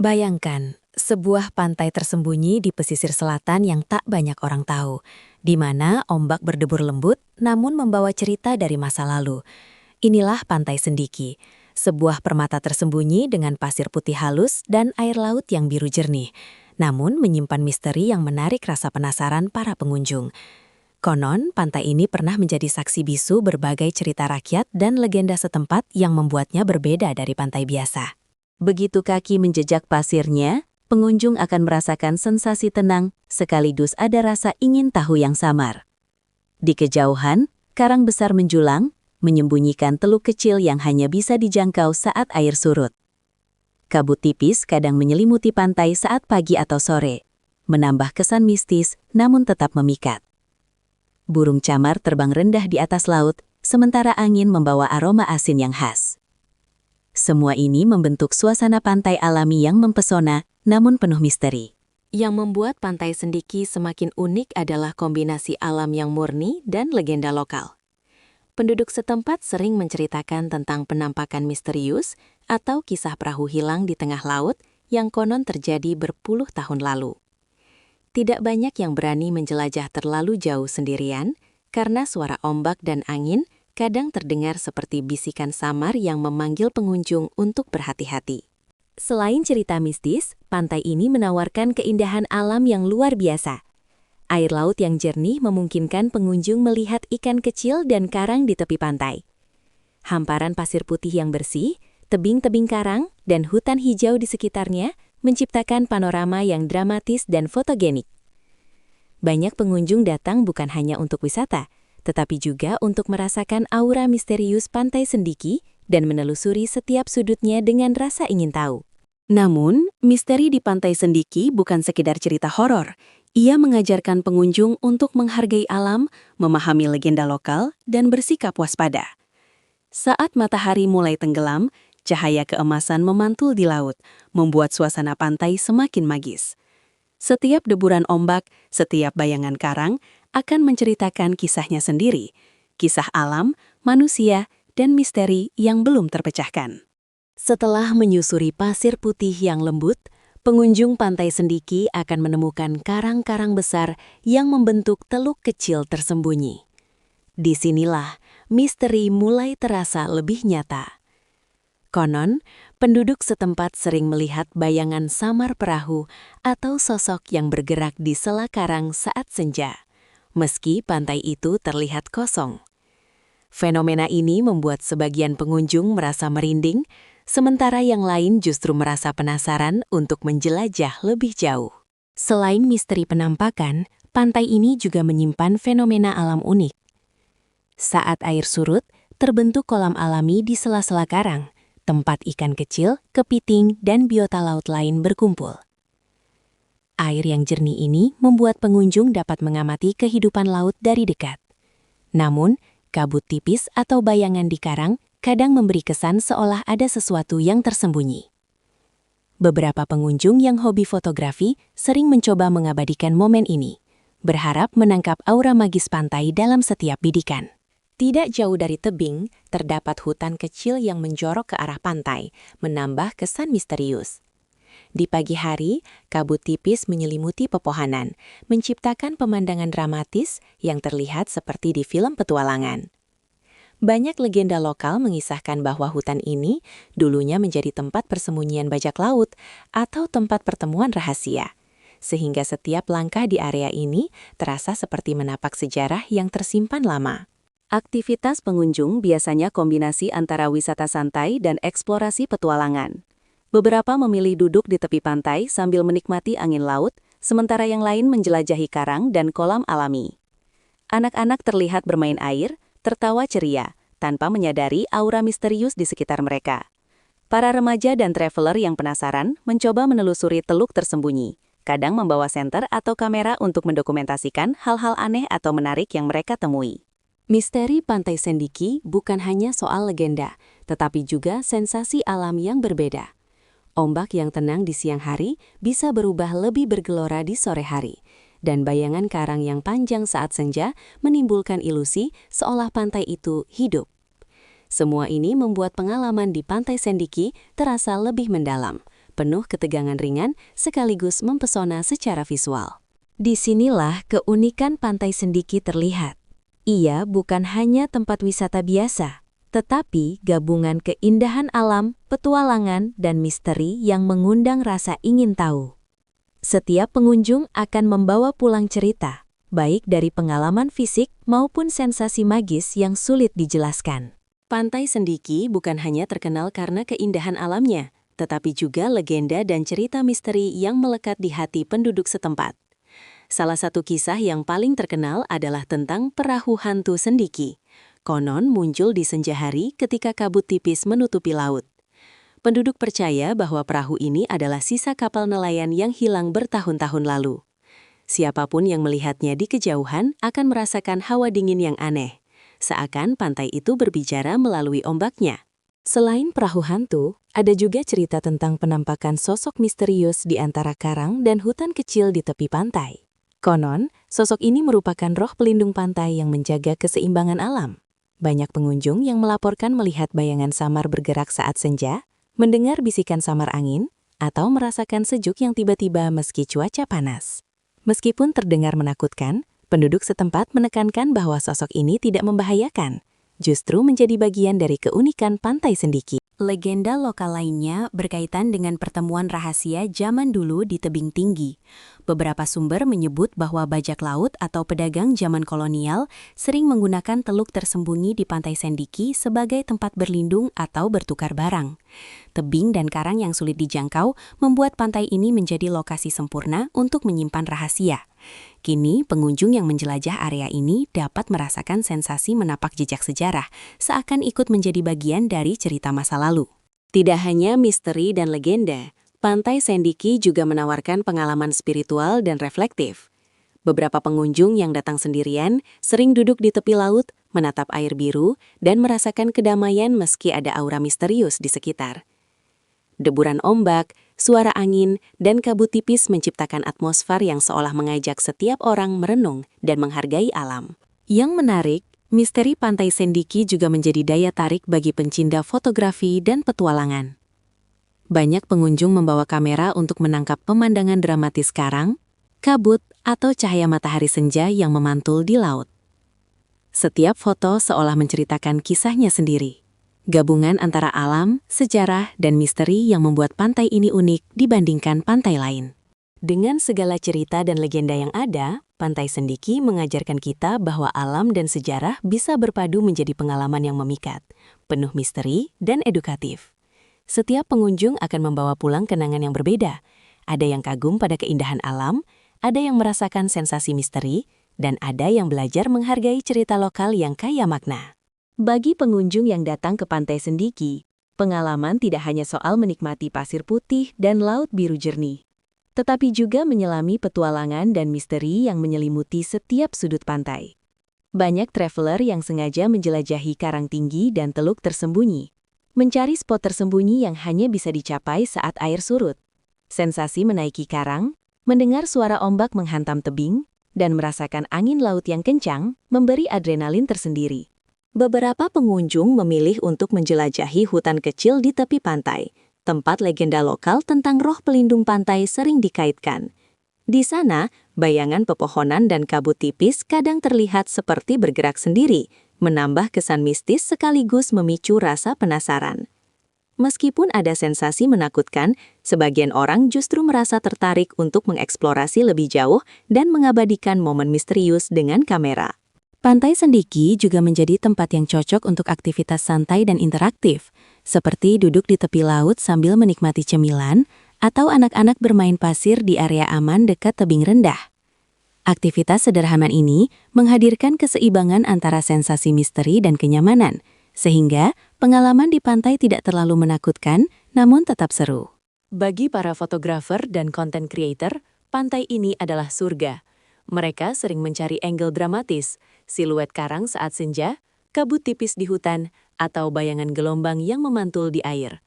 Bayangkan, sebuah pantai tersembunyi di pesisir selatan yang tak banyak orang tahu, di mana ombak berdebur lembut namun membawa cerita dari masa lalu. Inilah Pantai Sendiki, sebuah permata tersembunyi dengan pasir putih halus dan air laut yang biru jernih, namun menyimpan misteri yang menarik rasa penasaran para pengunjung. Konon, pantai ini pernah menjadi saksi bisu berbagai cerita rakyat dan legenda setempat yang membuatnya berbeda dari pantai biasa. Begitu kaki menjejak pasirnya, pengunjung akan merasakan sensasi tenang, sekaligus ada rasa ingin tahu yang samar. Di kejauhan, karang besar menjulang, menyembunyikan teluk kecil yang hanya bisa dijangkau saat air surut. Kabut tipis kadang menyelimuti pantai saat pagi atau sore, menambah kesan mistis namun tetap memikat. Burung camar terbang rendah di atas laut, sementara angin membawa aroma asin yang khas. Semua ini membentuk suasana pantai alami yang mempesona, namun penuh misteri. Yang membuat Pantai Sendiki semakin unik adalah kombinasi alam yang murni dan legenda lokal. Penduduk setempat sering menceritakan tentang penampakan misterius atau kisah perahu hilang di tengah laut yang konon terjadi berpuluh tahun lalu. Tidak banyak yang berani menjelajah terlalu jauh sendirian, karena suara ombak dan angin kadang terdengar seperti bisikan samar yang memanggil pengunjung untuk berhati-hati. Selain cerita mistis, pantai ini menawarkan keindahan alam yang luar biasa. Air laut yang jernih memungkinkan pengunjung melihat ikan kecil dan karang di tepi pantai. Hamparan pasir putih yang bersih, tebing-tebing karang, dan hutan hijau di sekitarnya menciptakan panorama yang dramatis dan fotogenik. Banyak pengunjung datang bukan hanya untuk wisata, tetapi juga untuk merasakan aura misterius Pantai Sendiki dan menelusuri setiap sudutnya dengan rasa ingin tahu. Namun, misteri di Pantai Sendiki bukan sekedar cerita horor. Ia mengajarkan pengunjung untuk menghargai alam, memahami legenda lokal, dan bersikap waspada. Saat matahari mulai tenggelam, cahaya keemasan memantul di laut, membuat suasana pantai semakin magis. Setiap deburan ombak, setiap bayangan karang akan menceritakan kisahnya sendiri, kisah alam, manusia, dan misteri yang belum terpecahkan. Setelah menyusuri pasir putih yang lembut, pengunjung Pantai Sendiki akan menemukan karang-karang besar yang membentuk teluk kecil tersembunyi. Disinilah misteri mulai terasa lebih nyata. Konon, penduduk setempat sering melihat bayangan samar perahu atau sosok yang bergerak di sela karang saat senja, meski pantai itu terlihat kosong. Fenomena ini membuat sebagian pengunjung merasa merinding, sementara yang lain justru merasa penasaran untuk menjelajah lebih jauh. Selain misteri penampakan, pantai ini juga menyimpan fenomena alam unik. Saat air surut, terbentuk kolam alami di sela-sela karang, tempat ikan kecil, kepiting, dan biota laut lain berkumpul. Air yang jernih ini membuat pengunjung dapat mengamati kehidupan laut dari dekat. Namun, kabut tipis atau bayangan di karang kadang memberi kesan seolah ada sesuatu yang tersembunyi. Beberapa pengunjung yang hobi fotografi sering mencoba mengabadikan momen ini, berharap menangkap aura magis pantai dalam setiap bidikan. Tidak jauh dari tebing, terdapat hutan kecil yang menjorok ke arah pantai, menambah kesan misterius. Di pagi hari, kabut tipis menyelimuti pepohonan, menciptakan pemandangan dramatis yang terlihat seperti di film petualangan. Banyak legenda lokal mengisahkan bahwa hutan ini dulunya menjadi tempat persembunyian bajak laut atau tempat pertemuan rahasia, sehingga setiap langkah di area ini terasa seperti menapak sejarah yang tersimpan lama. Aktivitas pengunjung biasanya kombinasi antara wisata santai dan eksplorasi petualangan. Beberapa memilih duduk di tepi pantai sambil menikmati angin laut, sementara yang lain menjelajahi karang dan kolam alami. Anak-anak terlihat bermain air, tertawa ceria, tanpa menyadari aura misterius di sekitar mereka. Para remaja dan traveler yang penasaran mencoba menelusuri teluk tersembunyi, kadang membawa senter atau kamera untuk mendokumentasikan hal-hal aneh atau menarik yang mereka temui. Misteri Pantai Sendiki bukan hanya soal legenda, tetapi juga sensasi alam yang berbeda. Ombak yang tenang di siang hari bisa berubah lebih bergelora di sore hari, dan bayangan karang yang panjang saat senja menimbulkan ilusi seolah pantai itu hidup. Semua ini membuat pengalaman di Pantai Sendiki terasa lebih mendalam, penuh ketegangan ringan sekaligus mempesona secara visual. Disinilah keunikan Pantai Sendiki terlihat. Ia bukan hanya tempat wisata biasa, tetapi gabungan keindahan alam, petualangan, dan misteri yang mengundang rasa ingin tahu. Setiap pengunjung akan membawa pulang cerita, baik dari pengalaman fisik maupun sensasi magis yang sulit dijelaskan. Pantai Sendiki bukan hanya terkenal karena keindahan alamnya, tetapi juga legenda dan cerita misteri yang melekat di hati penduduk setempat. Salah satu kisah yang paling terkenal adalah tentang perahu hantu Sendiki. Konon muncul di senja hari ketika kabut tipis menutupi laut. Penduduk percaya bahwa perahu ini adalah sisa kapal nelayan yang hilang bertahun-tahun lalu. Siapapun yang melihatnya di kejauhan akan merasakan hawa dingin yang aneh, seakan pantai itu berbicara melalui ombaknya. Selain perahu hantu, ada juga cerita tentang penampakan sosok misterius di antara karang dan hutan kecil di tepi pantai. Konon, sosok ini merupakan roh pelindung pantai yang menjaga keseimbangan alam. Banyak pengunjung yang melaporkan melihat bayangan samar bergerak saat senja, mendengar bisikan samar angin, atau merasakan sejuk yang tiba-tiba meski cuaca panas. Meskipun terdengar menakutkan, penduduk setempat menekankan bahwa sosok ini tidak membahayakan, justru menjadi bagian dari keunikan Pantai Sendiki. Legenda lokal lainnya berkaitan dengan pertemuan rahasia zaman dulu di tebing tinggi. Beberapa sumber menyebut bahwa bajak laut atau pedagang zaman kolonial sering menggunakan teluk tersembunyi di Pantai Sendiki sebagai tempat berlindung atau bertukar barang. Tebing dan karang yang sulit dijangkau membuat pantai ini menjadi lokasi sempurna untuk menyimpan rahasia. Kini, pengunjung yang menjelajah area ini dapat merasakan sensasi menapak jejak sejarah, seakan ikut menjadi bagian dari cerita masa lalu. Tidak hanya misteri dan legenda, Pantai Sendiki juga menawarkan pengalaman spiritual dan reflektif. Beberapa pengunjung yang datang sendirian sering duduk di tepi laut, menatap air biru, dan merasakan kedamaian meski ada aura misterius di sekitar. Deburan ombak, suara angin, dan kabut tipis menciptakan atmosfer yang seolah mengajak setiap orang merenung dan menghargai alam. Yang menarik, misteri Pantai Sendiki juga menjadi daya tarik bagi pencinta fotografi dan petualangan. Banyak pengunjung membawa kamera untuk menangkap pemandangan dramatis karang, kabut, atau cahaya matahari senja yang memantul di laut. Setiap foto seolah menceritakan kisahnya sendiri. Gabungan antara alam, sejarah, dan misteri yang membuat pantai ini unik dibandingkan pantai lain. Dengan segala cerita dan legenda yang ada, Pantai Sendiki mengajarkan kita bahwa alam dan sejarah bisa berpadu menjadi pengalaman yang memikat, penuh misteri dan edukatif. Setiap pengunjung akan membawa pulang kenangan yang berbeda. Ada yang kagum pada keindahan alam, ada yang merasakan sensasi misteri, dan ada yang belajar menghargai cerita lokal yang kaya makna. Bagi pengunjung yang datang ke Pantai Sendiki, pengalaman tidak hanya soal menikmati pasir putih dan laut biru jernih, tetapi juga menyelami petualangan dan misteri yang menyelimuti setiap sudut pantai. Banyak traveler yang sengaja menjelajahi karang tinggi dan teluk tersembunyi, mencari spot tersembunyi yang hanya bisa dicapai saat air surut. Sensasi menaiki karang, mendengar suara ombak menghantam tebing, dan merasakan angin laut yang kencang memberi adrenalin tersendiri. Beberapa pengunjung memilih untuk menjelajahi hutan kecil di tepi pantai, tempat legenda lokal tentang roh pelindung pantai sering dikaitkan. Di sana, bayangan pepohonan dan kabut tipis kadang terlihat seperti bergerak sendiri, menambah kesan mistis sekaligus memicu rasa penasaran. Meskipun ada sensasi menakutkan, sebagian orang justru merasa tertarik untuk mengeksplorasi lebih jauh dan mengabadikan momen misterius dengan kamera. Pantai Sendiki juga menjadi tempat yang cocok untuk aktivitas santai dan interaktif, seperti duduk di tepi laut sambil menikmati cemilan, atau anak-anak bermain pasir di area aman dekat tebing rendah. Aktivitas sederhana ini menghadirkan keseimbangan antara sensasi misteri dan kenyamanan, sehingga pengalaman di pantai tidak terlalu menakutkan, namun tetap seru. Bagi para fotografer dan content creator, pantai ini adalah surga. Mereka sering mencari angle dramatis, siluet karang saat senja, kabut tipis di hutan, atau bayangan gelombang yang memantul di air.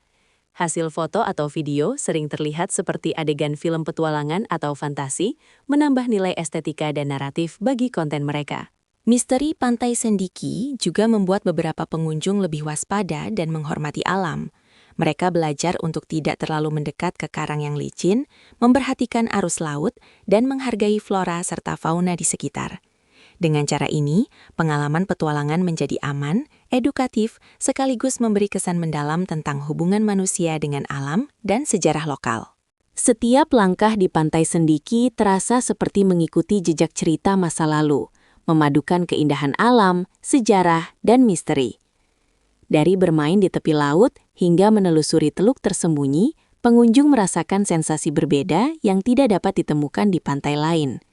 Hasil foto atau video sering terlihat seperti adegan film petualangan atau fantasi, menambah nilai estetika dan naratif bagi konten mereka. Misteri Pantai Sendiki juga membuat beberapa pengunjung lebih waspada dan menghormati alam. Mereka belajar untuk tidak terlalu mendekat ke karang yang licin, memperhatikan arus laut, dan menghargai flora serta fauna di sekitar. Dengan cara ini, pengalaman petualangan menjadi aman, edukatif, sekaligus memberi kesan mendalam tentang hubungan manusia dengan alam dan sejarah lokal. Setiap langkah di Pantai Sendiki terasa seperti mengikuti jejak cerita masa lalu, memadukan keindahan alam, sejarah, dan misteri. Dari bermain di tepi laut hingga menelusuri teluk tersembunyi, pengunjung merasakan sensasi berbeda yang tidak dapat ditemukan di pantai lain.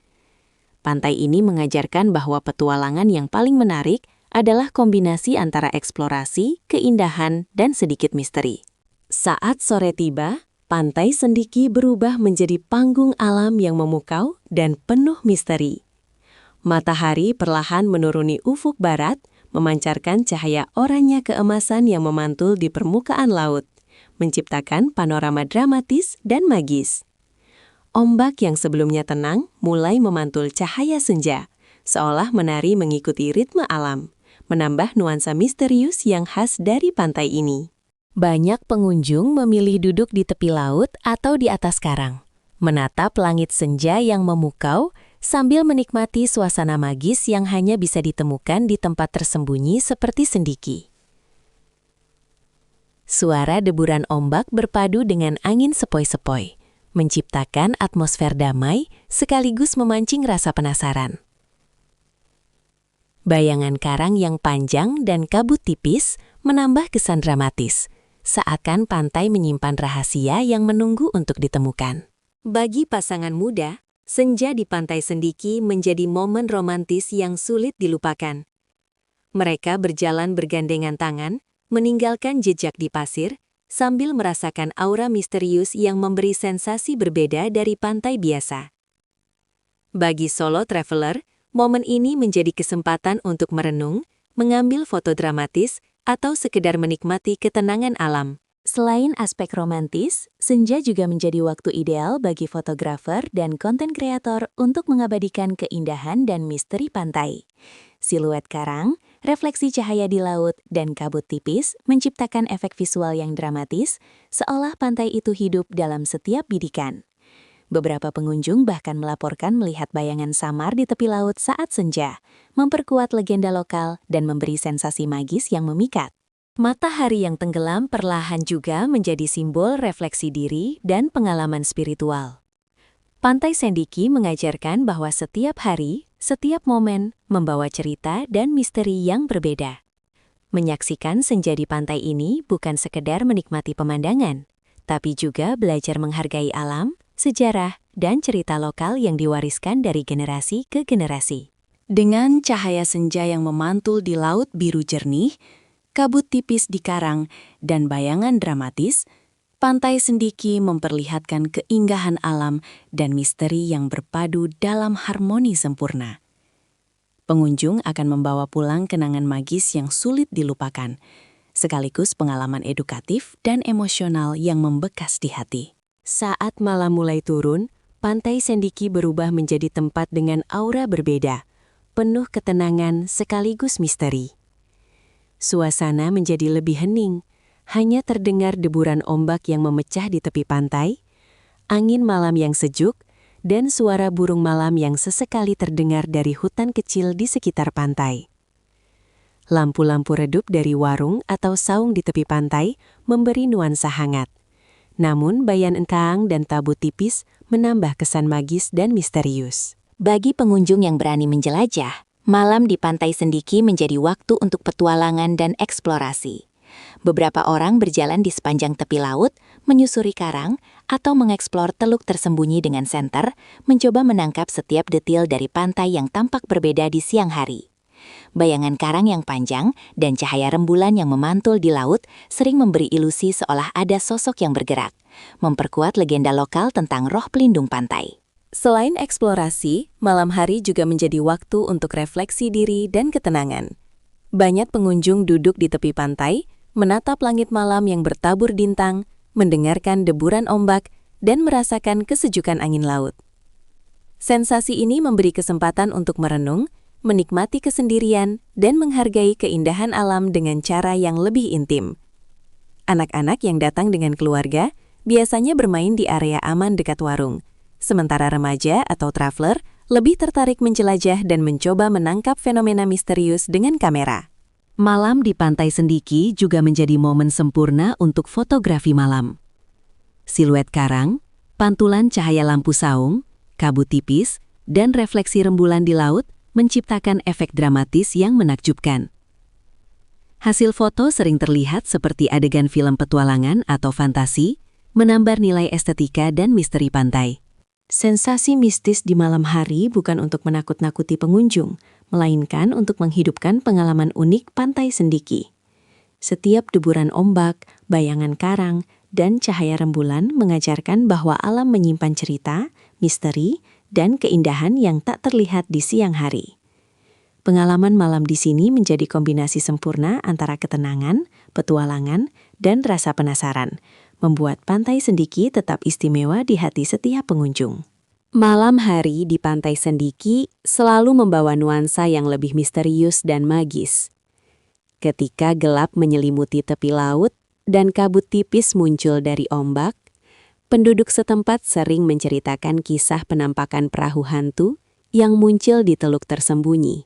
Pantai ini mengajarkan bahwa petualangan yang paling menarik adalah kombinasi antara eksplorasi, keindahan, dan sedikit misteri. Saat sore tiba, Pantai Sendiki berubah menjadi panggung alam yang memukau dan penuh misteri. Matahari perlahan menuruni ufuk barat, memancarkan cahaya oranye keemasan yang memantul di permukaan laut, menciptakan panorama dramatis dan magis. Ombak yang sebelumnya tenang mulai memantul cahaya senja, seolah menari mengikuti ritme alam, menambah nuansa misterius yang khas dari pantai ini. Banyak pengunjung memilih duduk di tepi laut atau di atas karang, menatap langit senja yang memukau sambil menikmati suasana magis yang hanya bisa ditemukan di tempat tersembunyi seperti Sendiki. Suara deburan ombak berpadu dengan angin sepoi-sepoi, menciptakan atmosfer damai sekaligus memancing rasa penasaran. Bayangan karang yang panjang dan kabut tipis menambah kesan dramatis, seakan pantai menyimpan rahasia yang menunggu untuk ditemukan. Bagi pasangan muda, senja di Pantai Sendiki menjadi momen romantis yang sulit dilupakan. Mereka berjalan bergandengan tangan, meninggalkan jejak di pasir, sambil merasakan aura misterius yang memberi sensasi berbeda dari pantai biasa. Bagi solo traveler, momen ini menjadi kesempatan untuk merenung, mengambil foto dramatis, atau sekedar menikmati ketenangan alam. Selain aspek romantis, senja juga menjadi waktu ideal bagi fotografer dan konten kreator untuk mengabadikan keindahan dan misteri pantai. Siluet karang, refleksi cahaya di laut, dan kabut tipis menciptakan efek visual yang dramatis, seolah pantai itu hidup dalam setiap bidikan. Beberapa pengunjung bahkan melaporkan melihat bayangan samar di tepi laut saat senja, memperkuat legenda lokal dan memberi sensasi magis yang memikat. Matahari yang tenggelam perlahan juga menjadi simbol refleksi diri dan pengalaman spiritual. Pantai Sendiki mengajarkan bahwa setiap hari, setiap momen membawa cerita dan misteri yang berbeda. Menyaksikan senja di pantai ini bukan sekedar menikmati pemandangan, tapi juga belajar menghargai alam, sejarah, dan cerita lokal yang diwariskan dari generasi ke generasi. Dengan cahaya senja yang memantul di laut biru jernih, kabut tipis di karang, dan bayangan dramatis, Pantai Sendiki memperlihatkan keindahan alam dan misteri yang berpadu dalam harmoni sempurna. Pengunjung akan membawa pulang kenangan magis yang sulit dilupakan, sekaligus pengalaman edukatif dan emosional yang membekas di hati. Saat malam mulai turun, Pantai Sendiki berubah menjadi tempat dengan aura berbeda, penuh ketenangan sekaligus misteri. Suasana menjadi lebih hening, hanya terdengar deburan ombak yang memecah di tepi pantai, angin malam yang sejuk, dan suara burung malam yang sesekali terdengar dari hutan kecil di sekitar pantai. Lampu-lampu redup dari warung atau saung di tepi pantai memberi nuansa hangat. Namun bayan entang dan tabu tipis menambah kesan magis dan misterius. Bagi pengunjung yang berani menjelajah, malam di Pantai Sendiki menjadi waktu untuk petualangan dan eksplorasi. Beberapa orang berjalan di sepanjang tepi laut, menyusuri karang, atau mengeksplor teluk tersembunyi dengan senter, mencoba menangkap setiap detil dari pantai yang tampak berbeda di siang hari. Bayangan karang yang panjang dan cahaya rembulan yang memantul di laut sering memberi ilusi seolah ada sosok yang bergerak, memperkuat legenda lokal tentang roh pelindung pantai. Selain eksplorasi, malam hari juga menjadi waktu untuk refleksi diri dan ketenangan. Banyak pengunjung duduk di tepi pantai, menatap langit malam yang bertabur bintang, mendengarkan deburan ombak, dan merasakan kesejukan angin laut. Sensasi ini memberi kesempatan untuk merenung, menikmati kesendirian, dan menghargai keindahan alam dengan cara yang lebih intim. Anak-anak yang datang dengan keluarga biasanya bermain di area aman dekat warung, sementara remaja atau traveler lebih tertarik menjelajah dan mencoba menangkap fenomena misterius dengan kamera. Malam di Pantai Sendiki juga menjadi momen sempurna untuk fotografi malam. Siluet karang, pantulan cahaya lampu saung, kabut tipis, dan refleksi rembulan di laut menciptakan efek dramatis yang menakjubkan. Hasil foto sering terlihat seperti adegan film petualangan atau fantasi, menambah nilai estetika dan misteri pantai. Sensasi mistis di malam hari bukan untuk menakut-nakuti pengunjung, melainkan untuk menghidupkan pengalaman unik Pantai Sendiki. Setiap deburan ombak, bayangan karang, dan cahaya rembulan mengajarkan bahwa alam menyimpan cerita, misteri, dan keindahan yang tak terlihat di siang hari. Pengalaman malam di sini menjadi kombinasi sempurna antara ketenangan, petualangan, dan rasa penasaran, membuat Pantai Sendiki tetap istimewa di hati setiap pengunjung. Malam hari di Pantai Sendiki selalu membawa nuansa yang lebih misterius dan magis. Ketika gelap menyelimuti tepi laut dan kabut tipis muncul dari ombak, penduduk setempat sering menceritakan kisah penampakan perahu hantu yang muncul di teluk tersembunyi.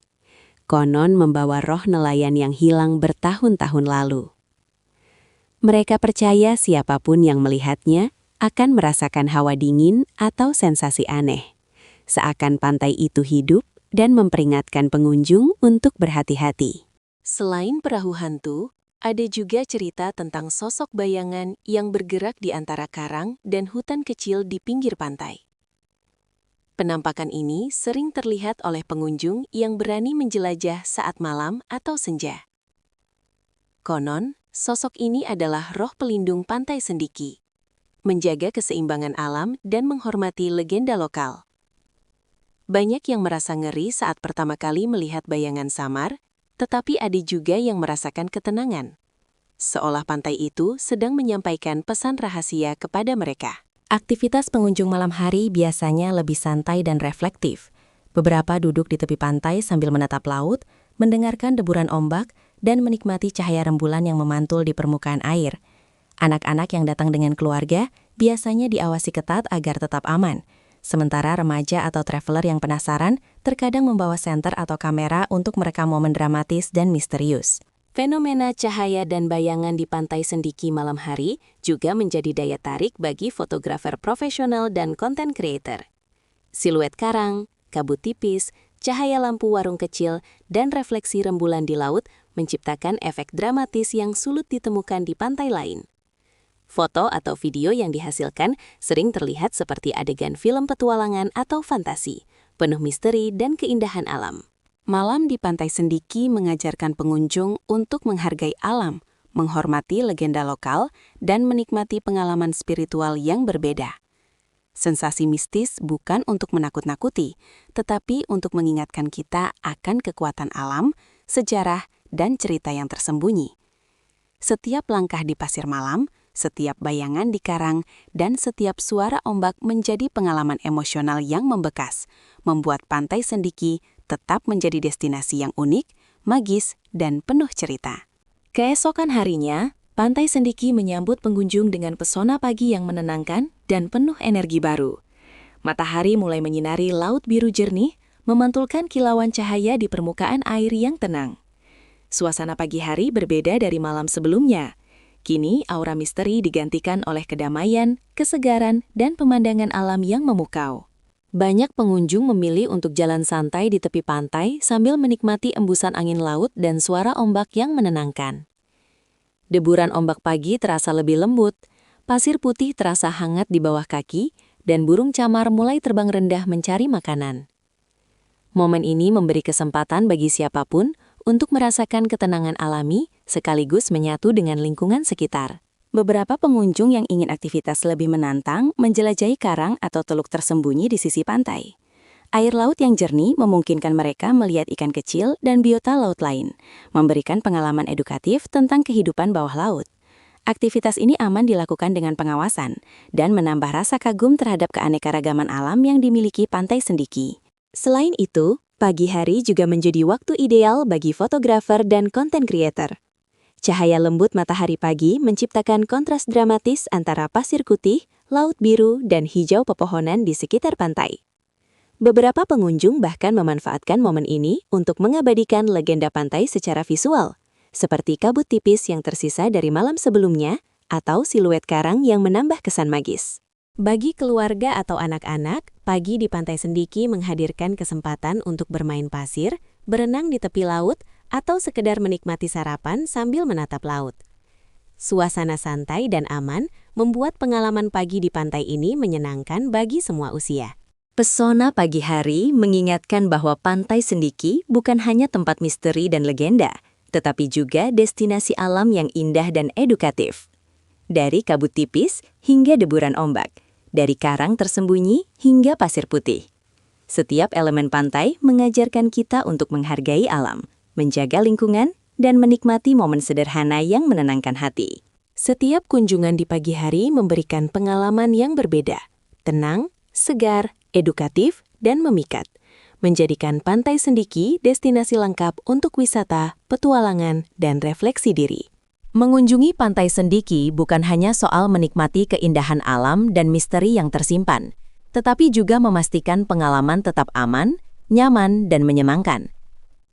Konon membawa roh nelayan yang hilang bertahun-tahun lalu. Mereka percaya siapapun yang melihatnya akan merasakan hawa dingin atau sensasi aneh, seakan pantai itu hidup dan memperingatkan pengunjung untuk berhati-hati. Selain perahu hantu, ada juga cerita tentang sosok bayangan yang bergerak di antara karang dan hutan kecil di pinggir pantai. Penampakan ini sering terlihat oleh pengunjung yang berani menjelajah saat malam atau senja. Konon, sosok ini adalah roh pelindung Pantai Sendiki, menjaga keseimbangan alam dan menghormati legenda lokal. Banyak yang merasa ngeri saat pertama kali melihat bayangan samar, tetapi ada juga yang merasakan ketenangan, seolah pantai itu sedang menyampaikan pesan rahasia kepada mereka. Aktivitas pengunjung malam hari biasanya lebih santai dan reflektif. Beberapa duduk di tepi pantai sambil menatap laut, mendengarkan deburan ombak, dan menikmati cahaya rembulan yang memantul di permukaan air. Anak-anak yang datang dengan keluarga biasanya diawasi ketat agar tetap aman. Sementara remaja atau traveler yang penasaran terkadang membawa senter atau kamera untuk merekam momen dramatis dan misterius. Fenomena cahaya dan bayangan di Pantai Sendiki malam hari juga menjadi daya tarik bagi fotografer profesional dan content creator. Siluet karang, kabut tipis, cahaya lampu warung kecil, dan refleksi rembulan di laut menciptakan efek dramatis yang sulit ditemukan di pantai lain. Foto atau video yang dihasilkan sering terlihat seperti adegan film petualangan atau fantasi, penuh misteri dan keindahan alam. Malam di Pantai Sendiki mengajarkan pengunjung untuk menghargai alam, menghormati legenda lokal, dan menikmati pengalaman spiritual yang berbeda. Sensasi mistis bukan untuk menakut-nakuti, tetapi untuk mengingatkan kita akan kekuatan alam, sejarah, dan cerita yang tersembunyi. Setiap langkah di pasir malam, setiap bayangan di karang, dan setiap suara ombak menjadi pengalaman emosional yang membekas, membuat Pantai Sendiki tetap menjadi destinasi yang unik, magis, dan penuh cerita. Keesokan harinya, Pantai Sendiki menyambut pengunjung dengan pesona pagi yang menenangkan dan penuh energi baru. Matahari mulai menyinari laut biru jernih, memantulkan kilauan cahaya di permukaan air yang tenang. Suasana pagi hari berbeda dari malam sebelumnya. Kini, aura misteri digantikan oleh kedamaian, kesegaran, dan pemandangan alam yang memukau. Banyak pengunjung memilih untuk jalan santai di tepi pantai sambil menikmati embusan angin laut dan suara ombak yang menenangkan. Deburan ombak pagi terasa lebih lembut, pasir putih terasa hangat di bawah kaki, dan burung camar mulai terbang rendah mencari makanan. Momen ini memberi kesempatan bagi siapapun untuk merasakan ketenangan alami sekaligus menyatu dengan lingkungan sekitar. Beberapa pengunjung yang ingin aktivitas lebih menantang menjelajahi karang atau teluk tersembunyi di sisi pantai. Air laut yang jernih memungkinkan mereka melihat ikan kecil dan biota laut lain, memberikan pengalaman edukatif tentang kehidupan bawah laut. Aktivitas ini aman dilakukan dengan pengawasan dan menambah rasa kagum terhadap keanekaragaman alam yang dimiliki Pantai Sendiki. Selain itu, pagi hari juga menjadi waktu ideal bagi fotografer dan content creator. Cahaya lembut matahari pagi menciptakan kontras dramatis antara pasir putih, laut biru, dan hijau pepohonan di sekitar pantai. Beberapa pengunjung bahkan memanfaatkan momen ini untuk mengabadikan legenda pantai secara visual, seperti kabut tipis yang tersisa dari malam sebelumnya atau siluet karang yang menambah kesan magis. Bagi keluarga atau anak-anak, pagi di Pantai Sendiki menghadirkan kesempatan untuk bermain pasir, berenang di tepi laut, atau sekedar menikmati sarapan sambil menatap laut. Suasana santai dan aman membuat pengalaman pagi di pantai ini menyenangkan bagi semua usia. Pesona pagi hari mengingatkan bahwa Pantai Sendiki bukan hanya tempat misteri dan legenda, tetapi juga destinasi alam yang indah dan edukatif. Dari kabut tipis hingga deburan ombak, dari karang tersembunyi hingga pasir putih. Setiap elemen pantai mengajarkan kita untuk menghargai alam, menjaga lingkungan, dan menikmati momen sederhana yang menenangkan hati. Setiap kunjungan di pagi hari memberikan pengalaman yang berbeda, tenang, segar, edukatif, dan memikat, menjadikan Pantai Sendiki destinasi lengkap untuk wisata, petualangan, dan refleksi diri. Mengunjungi Pantai Sendiki bukan hanya soal menikmati keindahan alam dan misteri yang tersimpan, tetapi juga memastikan pengalaman tetap aman, nyaman, dan menyenangkan.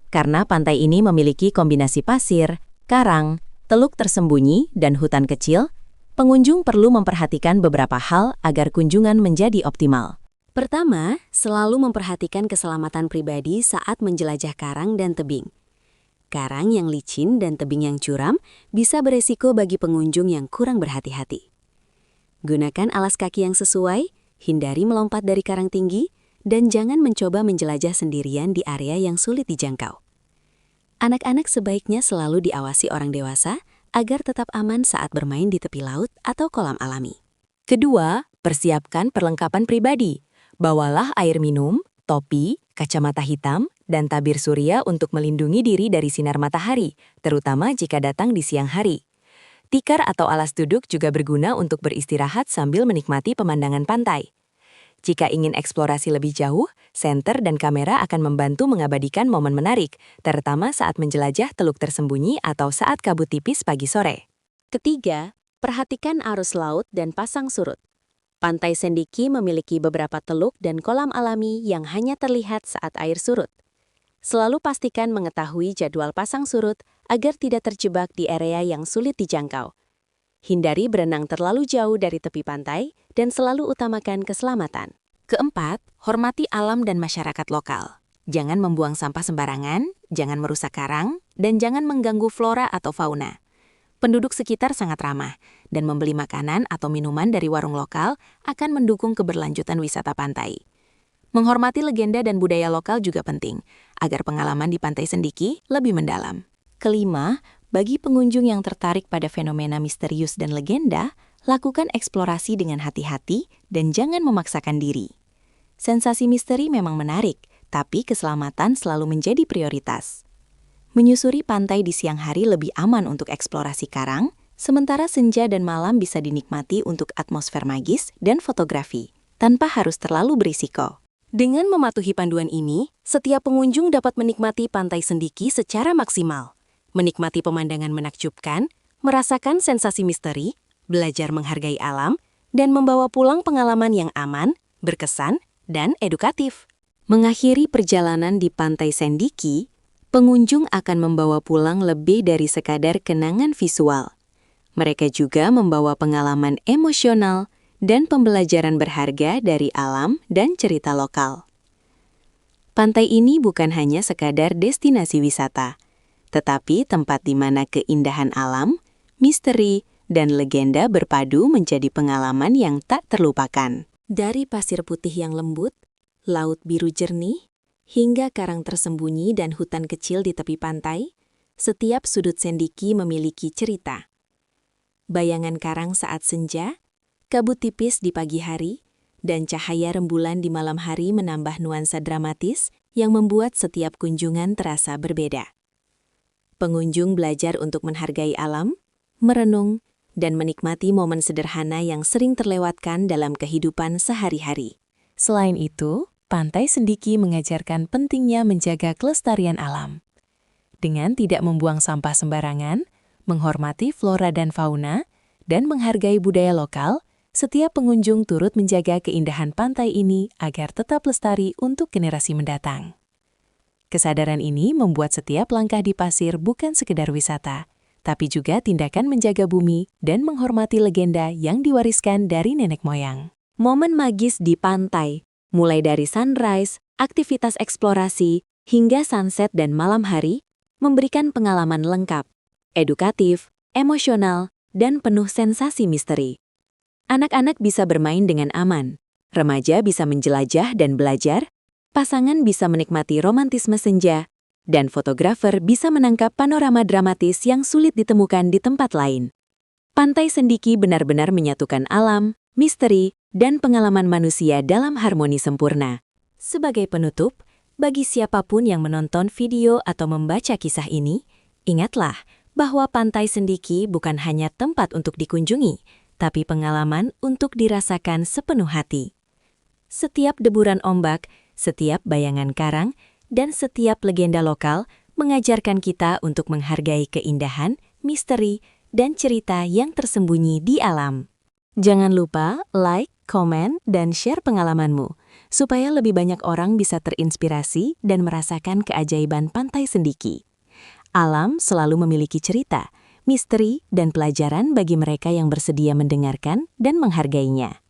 Karena pantai ini memiliki kombinasi pasir, karang, teluk tersembunyi, dan hutan kecil, pengunjung perlu memperhatikan beberapa hal agar kunjungan menjadi optimal. Pertama, selalu memperhatikan keselamatan pribadi saat menjelajah karang dan tebing. Karang yang licin dan tebing yang curam bisa beresiko bagi pengunjung yang kurang berhati-hati. Gunakan alas kaki yang sesuai, hindari melompat dari karang tinggi, dan jangan mencoba menjelajah sendirian di area yang sulit dijangkau. Anak-anak sebaiknya selalu diawasi orang dewasa agar tetap aman saat bermain di tepi laut atau kolam alami. Kedua, persiapkan perlengkapan pribadi. Bawalah air minum, topi, kacamata hitam, dan tabir surya untuk melindungi diri dari sinar matahari, terutama jika datang di siang hari. Tikar atau alas duduk juga berguna untuk beristirahat sambil menikmati pemandangan pantai. Jika ingin eksplorasi lebih jauh, senter dan kamera akan membantu mengabadikan momen menarik, terutama saat menjelajah teluk tersembunyi atau saat kabut tipis pagi sore. Ketiga, perhatikan arus laut dan pasang surut. Pantai Sendiki memiliki beberapa teluk dan kolam alami yang hanya terlihat saat air surut. Selalu pastikan mengetahui jadwal pasang surut agar tidak terjebak di area yang sulit dijangkau. Hindari berenang terlalu jauh dari tepi pantai dan selalu utamakan keselamatan. Keempat, hormati alam dan masyarakat lokal. Jangan membuang sampah sembarangan, jangan merusak karang, dan jangan mengganggu flora atau fauna. Penduduk sekitar sangat ramah, dan membeli makanan atau minuman dari warung lokal akan mendukung keberlanjutan wisata pantai. Menghormati legenda dan budaya lokal juga penting, agar pengalaman di Pantai Sendiki lebih mendalam. Kelima, bagi pengunjung yang tertarik pada fenomena misterius dan legenda, lakukan eksplorasi dengan hati-hati dan jangan memaksakan diri. Sensasi misteri memang menarik, tapi keselamatan selalu menjadi prioritas. Menyusuri pantai di siang hari lebih aman untuk eksplorasi karang, sementara senja dan malam bisa dinikmati untuk atmosfer magis dan fotografi, tanpa harus terlalu berisiko. Dengan mematuhi panduan ini, setiap pengunjung dapat menikmati Pantai Sendiki secara maksimal, menikmati pemandangan menakjubkan, merasakan sensasi misteri, belajar menghargai alam, dan membawa pulang pengalaman yang aman, berkesan, dan edukatif. Mengakhiri perjalanan di Pantai Sendiki, pengunjung akan membawa pulang lebih dari sekadar kenangan visual. Mereka juga membawa pengalaman emosional dan pembelajaran berharga dari alam dan cerita lokal. Pantai ini bukan hanya sekadar destinasi wisata, tetapi tempat di mana keindahan alam, misteri, dan legenda berpadu menjadi pengalaman yang tak terlupakan. Dari pasir putih yang lembut, laut biru jernih, hingga karang tersembunyi dan hutan kecil di tepi pantai, setiap sudut Sendiki memiliki cerita. Bayangan karang saat senja, kabut tipis di pagi hari, dan cahaya rembulan di malam hari menambah nuansa dramatis yang membuat setiap kunjungan terasa berbeda. Pengunjung belajar untuk menghargai alam, merenung, dan menikmati momen sederhana yang sering terlewatkan dalam kehidupan sehari-hari. Selain itu, Pantai Sendiki mengajarkan pentingnya menjaga kelestarian alam. Dengan tidak membuang sampah sembarangan, menghormati flora dan fauna, dan menghargai budaya lokal, setiap pengunjung turut menjaga keindahan pantai ini agar tetap lestari untuk generasi mendatang. Kesadaran ini membuat setiap langkah di pasir bukan sekedar wisata, tapi juga tindakan menjaga bumi dan menghormati legenda yang diwariskan dari nenek moyang. Momen magis di pantai, mulai dari sunrise, aktivitas eksplorasi, hingga sunset dan malam hari, memberikan pengalaman lengkap, edukatif, emosional, dan penuh sensasi misteri. Anak-anak bisa bermain dengan aman, remaja bisa menjelajah dan belajar, pasangan bisa menikmati romantisme senja, dan fotografer bisa menangkap panorama dramatis yang sulit ditemukan di tempat lain. Pantai Sendiki benar-benar menyatukan alam, misteri, dan pengalaman manusia dalam harmoni sempurna. Sebagai penutup, bagi siapapun yang menonton video atau membaca kisah ini, ingatlah bahwa Pantai Sendiki bukan hanya tempat untuk dikunjungi, tapi pengalaman untuk dirasakan sepenuh hati. Setiap deburan ombak, setiap bayangan karang, dan setiap legenda lokal mengajarkan kita untuk menghargai keindahan, misteri, dan cerita yang tersembunyi di alam. Jangan lupa like, komen, dan share pengalamanmu, supaya lebih banyak orang bisa terinspirasi dan merasakan keajaiban Pantai Sendiki. Alam selalu memiliki cerita, misteri, dan pelajaran bagi mereka yang bersedia mendengarkan dan menghargainya.